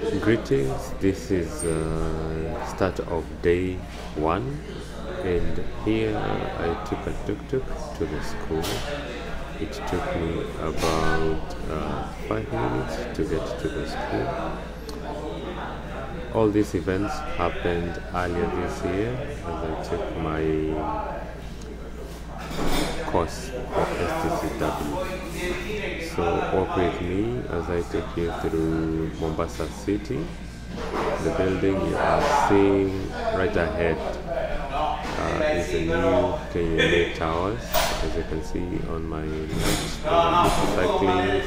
Greetings, this is start of day one, and here I took a tuk-tuk to the school. It took me about 5 minutes to get to the school. All these events happened earlier this year as I took my course for STCW. So walk with me as I take you through Mombasa City. The building you are seeing right ahead is the new KMA Towers. As you can see on my left, cycling,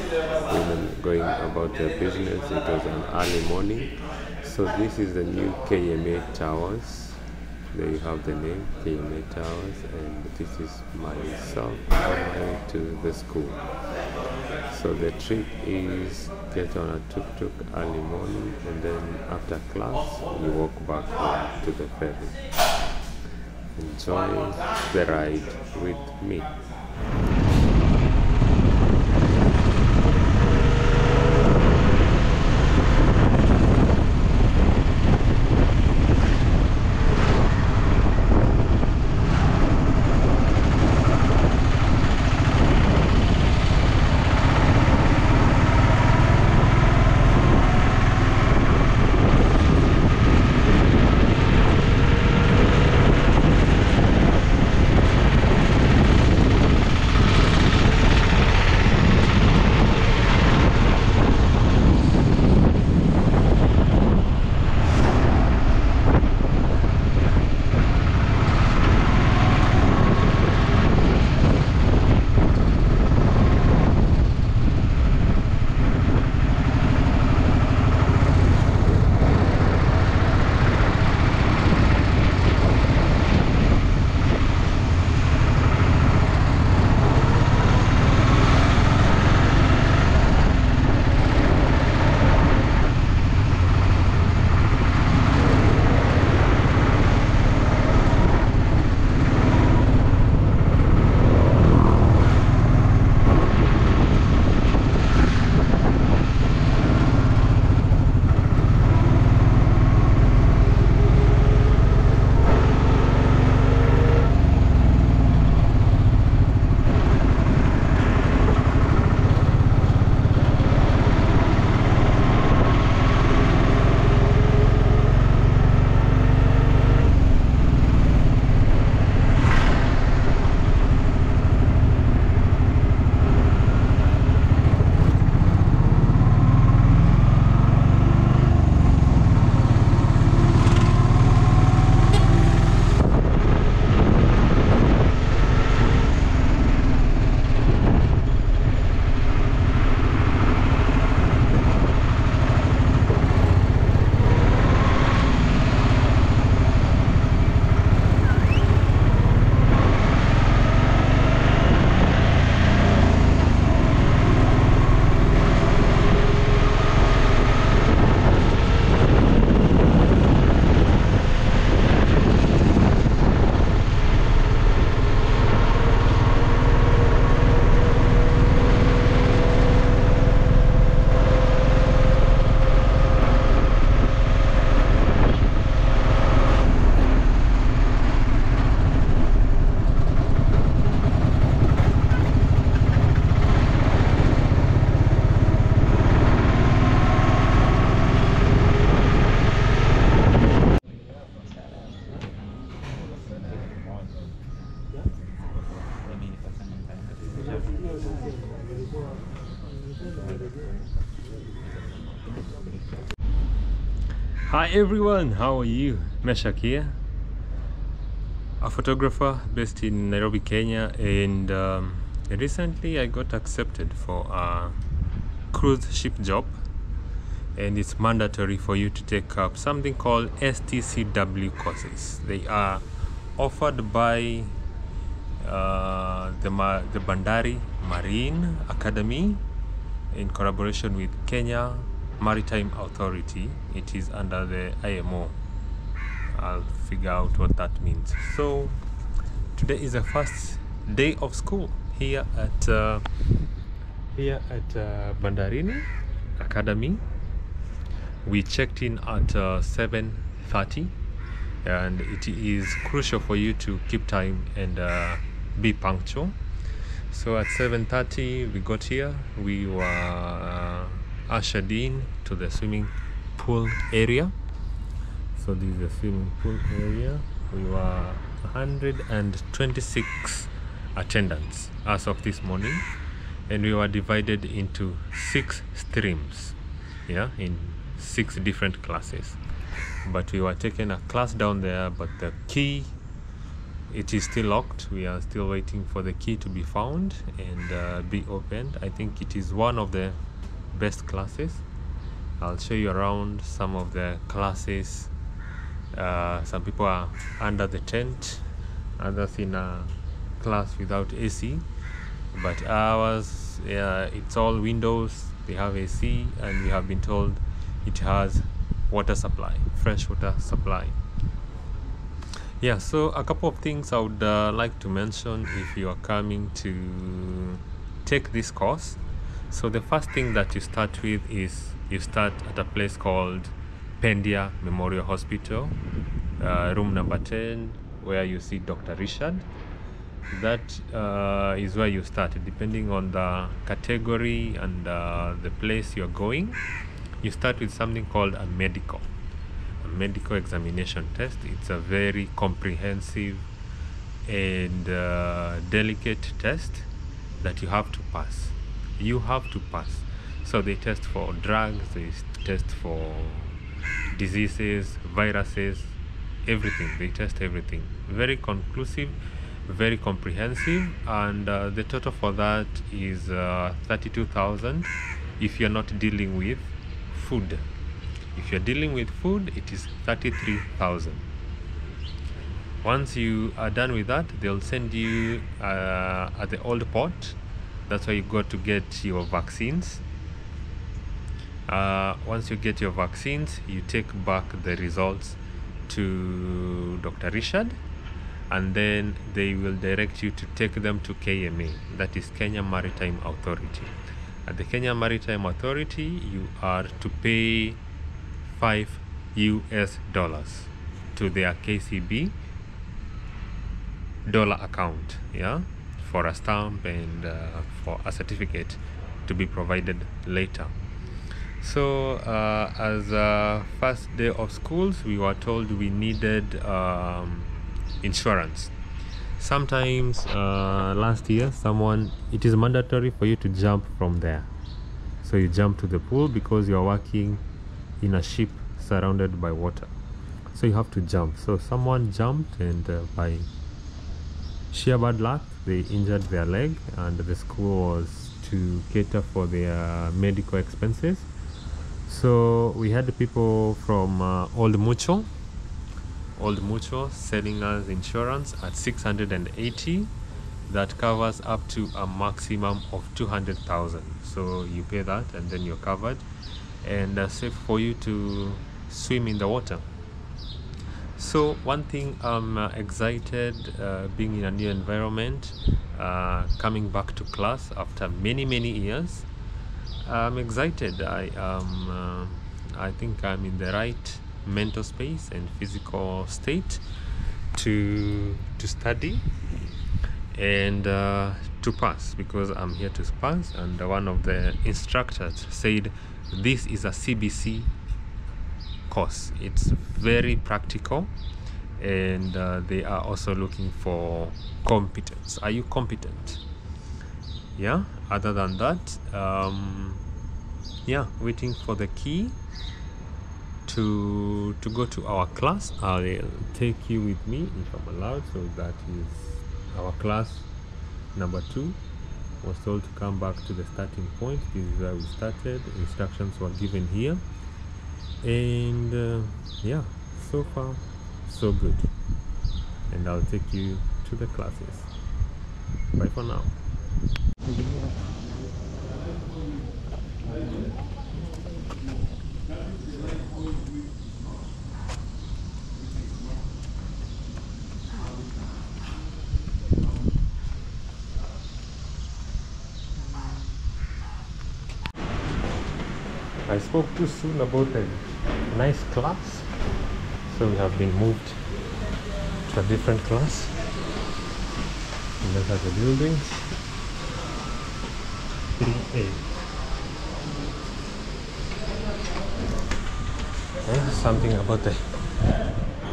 women going about their business. It was an early morning. So this is the new KMA Towers. There you have the name, KMA Towers, and this is myself on my way to the school. So the trick is get on a tuk-tuk early morning, and then after class you walk back home to the ferry. Enjoy the ride with me. Hi everyone, how are you? Meshak here, a photographer based in Nairobi, Kenya, and recently I got accepted for a cruise ship job, and it's mandatory for you to take up something called STCW courses. They are offered by the Bandari Marine Academy in collaboration with Kenya Maritime Authority. It is under the IMO. I'll figure out what that means. So today is the first day of school here at Bandarini Academy. We checked in at 7:30, and it is crucial for you to keep time and be punctual. So at 7:30 we got here. We were ushered in to the swimming pool area. So this is the swimming pool area. We were 126 attendants as of this morning, and we were divided into 6 streams, in 6 different classes. But we were taking a class down there, but the key, it is still locked. We are still waiting for the key to be found and be opened. I think it is one of the best classes. I'll show you around some of the classes. Some people are under the tent, others in a class without AC, but ours, it's all windows. They have AC, and we have been told it has water supply, fresh water supply. So a couple of things I would like to mention if you are coming to take this course. So the first thing that you start with is you start at a place called Pendia Memorial Hospital, room number 10, where you see Dr. Richard. That is where you start. Depending on the category and the place you're going, you start with something called a medical examination test. It's a very comprehensive and delicate test that you have to pass. So they test for drugs, they test for diseases, viruses, everything. They test everything. Very conclusive, very comprehensive, and the total for that is 32,000 if you're not dealing with food. If you're dealing with food, it is 33,000. Once you are done with that, they'll send you at the old port. That's where you go to get your vaccines. Once you get your vaccines, you take back the results to Dr. Richard, and then they will direct you to take them to KMA, that is Kenya Maritime Authority. At the Kenya Maritime Authority, you are to pay $5 to their KCB dollar account, for a stamp and for a certificate to be provided later. So as a first day of schools, we were told we needed insurance. Sometimes last year, it is mandatory for you to jump from there. So you jump to the pool because you are working in a ship surrounded by water. So you have to jump. So someone jumped, and by sheer bad luck, they injured their leg, and the school was to cater for their medical expenses. So we had people from Old Mutual selling us insurance at 680. That covers up to a maximum of 200,000. So you pay that, and then you're covered, and safe for you to swim in the water. So one thing, I'm excited being in a new environment, coming back to class after many years. I'm excited. I think I'm in the right mental space and physical state to study and to pass, because I'm here to pass. And one of the instructors said this is a CBC course. It's very practical, and they are also looking for competence. Are you competent? Other than that, waiting for the key to go to our class. I'll take you with me if I'm allowed. So that is our class number 2. Was told to come back to the starting point. This is where we started. Instructions were given here, and so far so good. And I'll take you to the classes. Bye for now. I spoke too soon about a nice class, so we have been moved to a different class. And those are the buildings. 3A. And something about the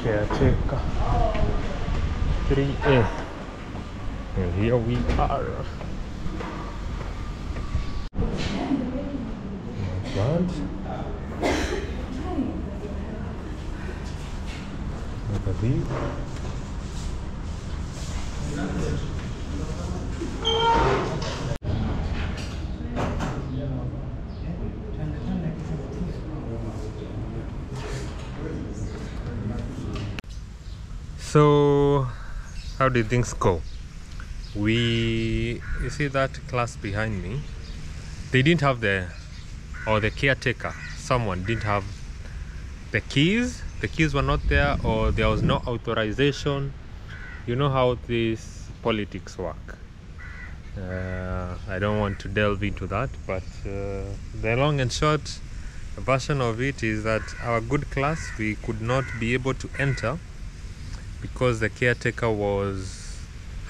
caretaker. 3A. And here we are. Plant. Look at these. So, how did things go? You see that class behind me? They didn't have the caretaker, someone didn't have the keys. The keys were not there, or there was no authorization. You know how these politics work. I don't want to delve into that, but the long and short version of it is that our good class, we could not be able to enter because the caretaker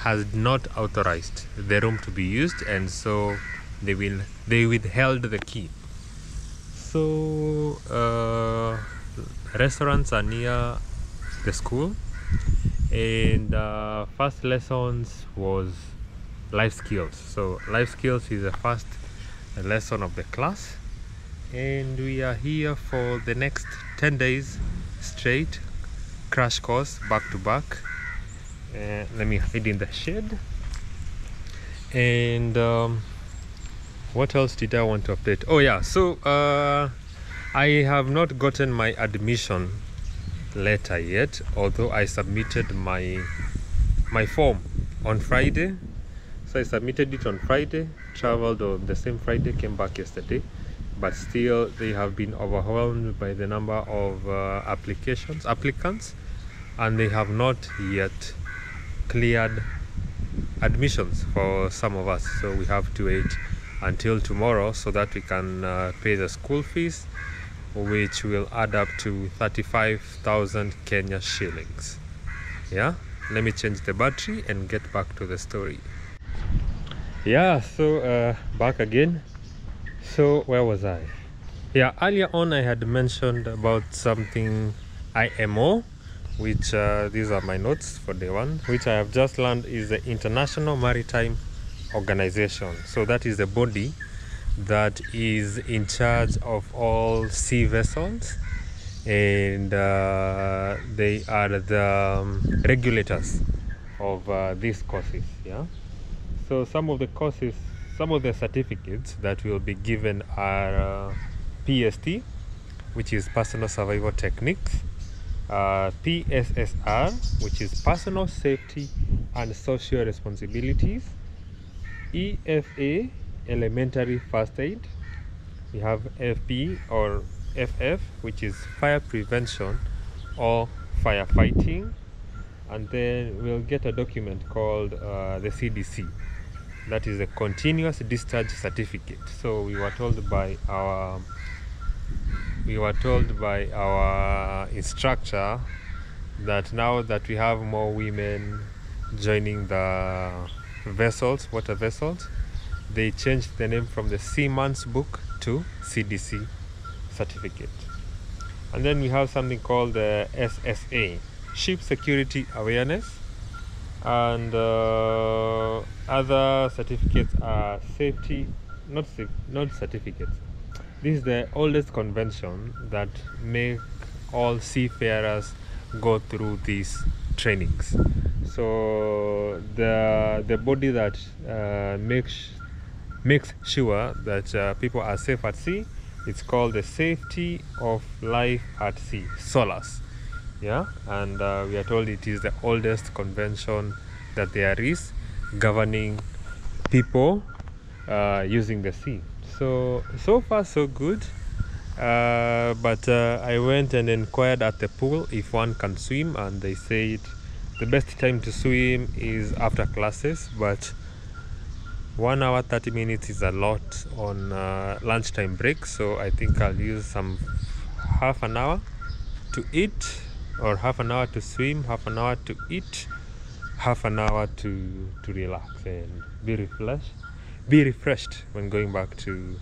has not authorized the room to be used, and so they withheld the key. So restaurants are near the school, and first lessons was life skills. So life skills is the first lesson of the class, and we are here for the next 10 days straight, crash course, back to back. Let me hide in the shed. And what else did I want to update? Oh yeah, so I have not gotten my admission letter yet, although I submitted my form on Friday. So I submitted it on Friday, traveled on the same Friday, came back yesterday, but still they have been overwhelmed by the number of applicants, and they have not yet cleared admissions for some of us. So we have to wait until tomorrow so that we can pay the school fees, which will add up to 35,000 Kenya shillings. Yeah, let me change the battery and get back to the story. Yeah, so back again. So where was I? Yeah, earlier on I had mentioned about something IMO, which these are my notes for day one, which I have just learned is the International Maritime Organization. So that is the body that is in charge of all sea vessels, and they are the regulators of these courses. Yeah, so some of the courses, some of the certificates that will be given are PST, which is Personal Survival Techniques, PSSR, which is Personal Safety and Social Responsibilities, EFA, Elementary First Aid. We have FP or FF, which is Fire Prevention or Firefighting, and then we'll get a document called the CDC, that is a Continuous Discharge Certificate. So we were told by our instructor that now that we have more women joining the vessels, water vessels, they changed the name from the Seaman's Book to CDC certificate. And then we have something called the SSA, Ship Security Awareness, and other certificates are not certificates. This is the oldest convention that make all seafarers go through these trainings. So the body that makes sure that people are safe at sea, it's called the Safety of Life at Sea, SOLAS. Yeah, and we are told it is the oldest convention that there is governing people using the sea. So far so good, but I went and inquired at the pool if one can swim, and they said the best time to swim is after classes, but 1 hour 30 minutes is a lot on lunchtime break, so I think I'll use some half an hour to eat, or half an hour to swim, half an hour to eat, half an hour to relax and be refreshed when going back to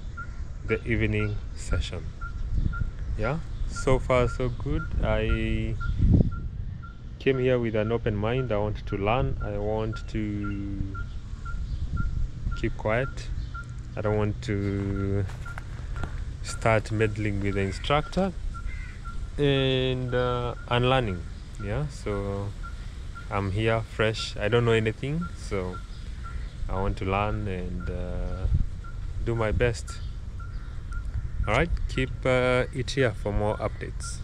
the evening session. Yeah, so far so good. I came here with an open mind. I want to learn. I want to keep quiet. I don't want to start meddling with the instructor, and learning. Yeah, so I'm here fresh. I don't know anything, so I want to learn and do my best. Alright, keep it here for more updates.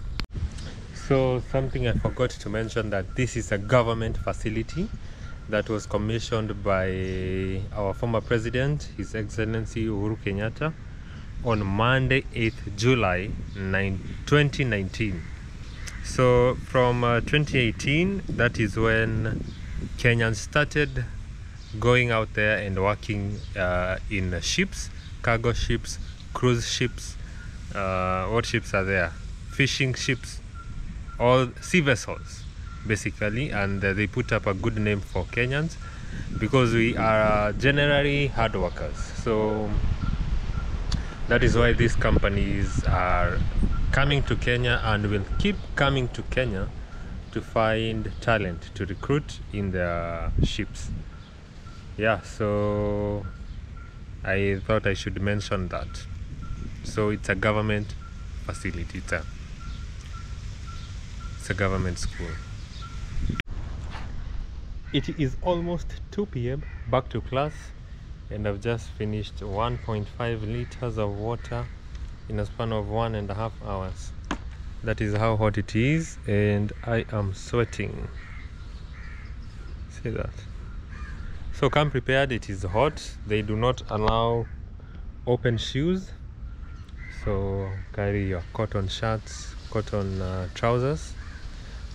So something I forgot to mention, that this is a government facility that was commissioned by our former president, His Excellency Uhuru Kenyatta, on Monday 8th July 2019. So from 2018, that is when Kenyans started going out there and working in ships, cargo ships, cruise ships, what ships are there? Fishing ships, all sea vessels basically, and they put up a good name for Kenyans because we are generally hard workers. So that is why these companies are coming to Kenya and will keep coming to Kenya to find talent to recruit in their ships. Yeah, so I thought I should mention that. So it's a government facility, it's a government school. It is almost 2 p.m. back to class, and I've just finished 1.5 liters of water in a span of 1.5 hours. That is how hot it is, and I am sweating. See that? So come prepared, it is hot. They do not allow open shoes, so carry your cotton shirts, cotton trousers.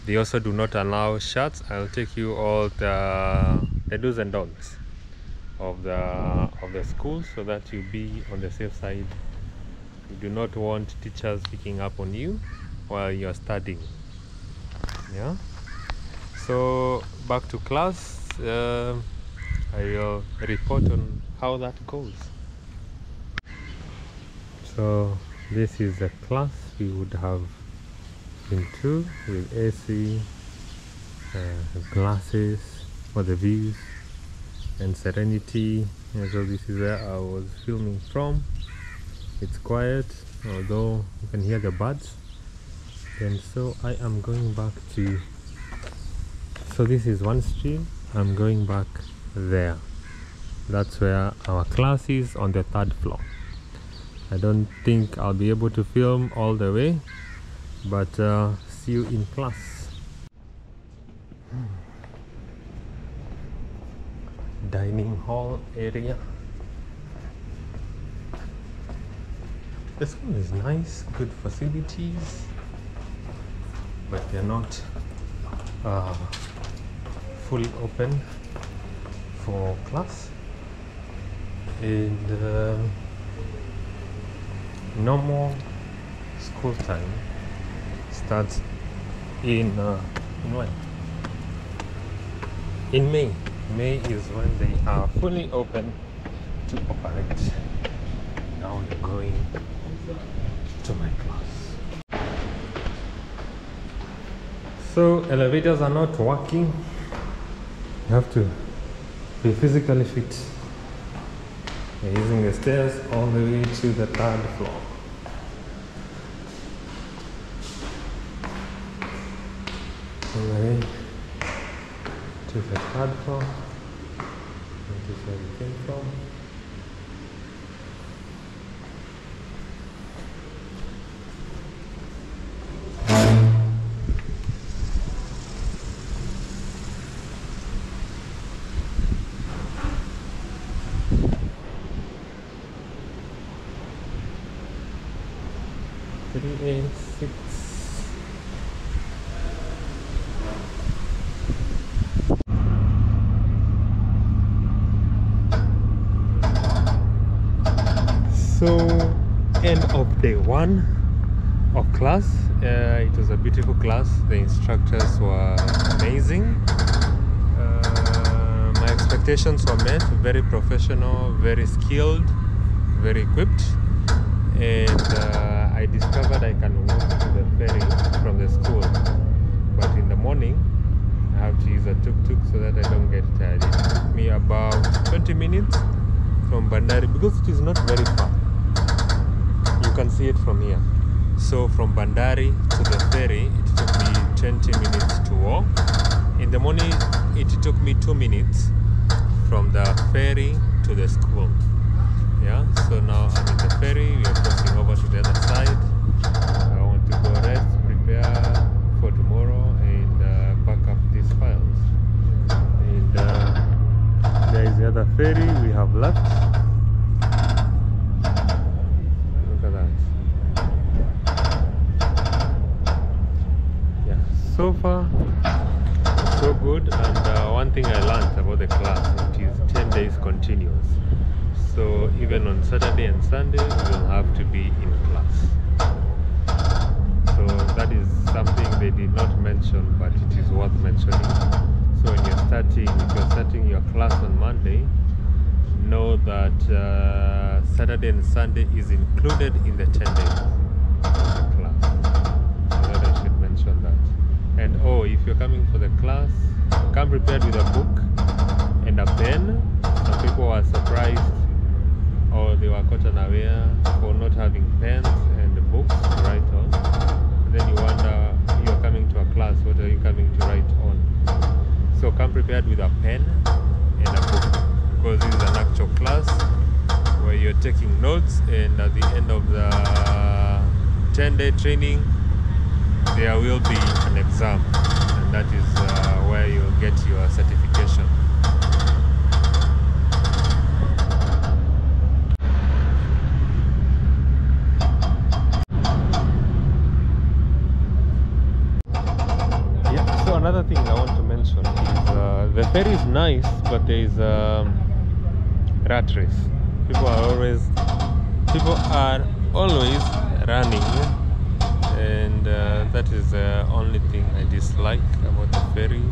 They also do not allow shirts. I'll take you all the do's and don'ts of the school, so that you be on the safe side. You do not want teachers picking up on you while you're studying. Yeah, so back to class. I will report on how that goes. So this is the class we would have been to, with AC, glasses for the views, and Serenity. And so this is where I was filming from. It's quiet, although you can hear the birds. And so I am going back to, so this is one stream. I'm going back there. That's where our class is, on the 3rd floor. I don't think I'll be able to film all the way, but see you in class. Dining hall area. The school is nice, good facilities, but they're not fully open for class. And normal school time starts in when? In May. May is when they are fully open to operate. Now we're going to my class. So elevators are not working. You have to be physically fit. We're using the stairs all the way to the 3rd floor. All the way to the 3rd floor. This is where we came from. Three, 8, 6. So, end of day 1 of class. It was a beautiful class. The instructors were amazing. My expectations were met. Very professional, very skilled, very equipped. And I discovered I can walk to the ferry from the school, but in the morning I have to use a tuk-tuk so that I don't get tired. It took me about 20 minutes from Bandari, because it is not very far. You can see it from here. So from Bandari to the ferry, it took me 20 minutes to walk. In the morning, it took me 2 minutes from the ferry to the school. Yeah, so now I'm in the ferry. We are crossing over to the other side. I want to go rest, prepare for tomorrow, and pack up these files. And there is the other ferry we have left. Look at that. Yeah, so far so good. And one thing I learned about the class, it is 10 days continuous. So even on Saturday and Sunday, we will have to be in class. So that is something they did not mention, but it is worth mentioning. So when if you're starting your class on Monday, know that Saturday and Sunday is included in the 10 days of the class. So that I should mention that. And if you're coming for the class, come prepared with a book and a pen. Some people were surprised, or they were caught unaware for not having pens and books to write on. And then you wonder, you're coming to a class, what are you coming to write on? So come prepared with a pen and a book, because this is an actual class where you're taking notes, and at the end of the 10-day training there will be an exam, and that is where you'll get your certification. Another thing I want to mention is the ferry is nice, but there is a rat race. People are always running, and that is the only thing I dislike about the ferry.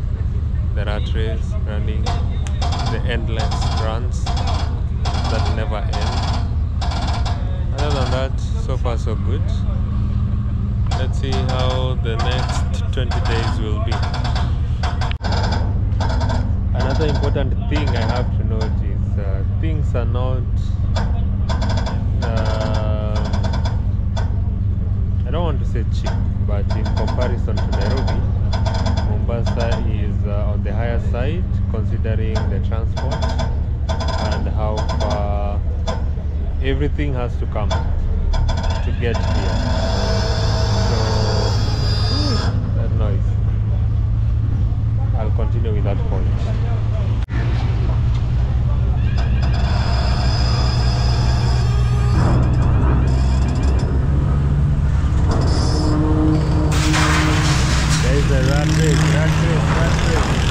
The rat race, running, the endless runs that never end. Other than that, so far so good. Let's see how the next 20 days will be. Another important thing I have to note is things are not, I don't want to say cheap, but in comparison to Nairobi, Mombasa is on the higher side, considering the transport and how far everything has to come to get here. That noise. I'll continue with that point. There is a rat race.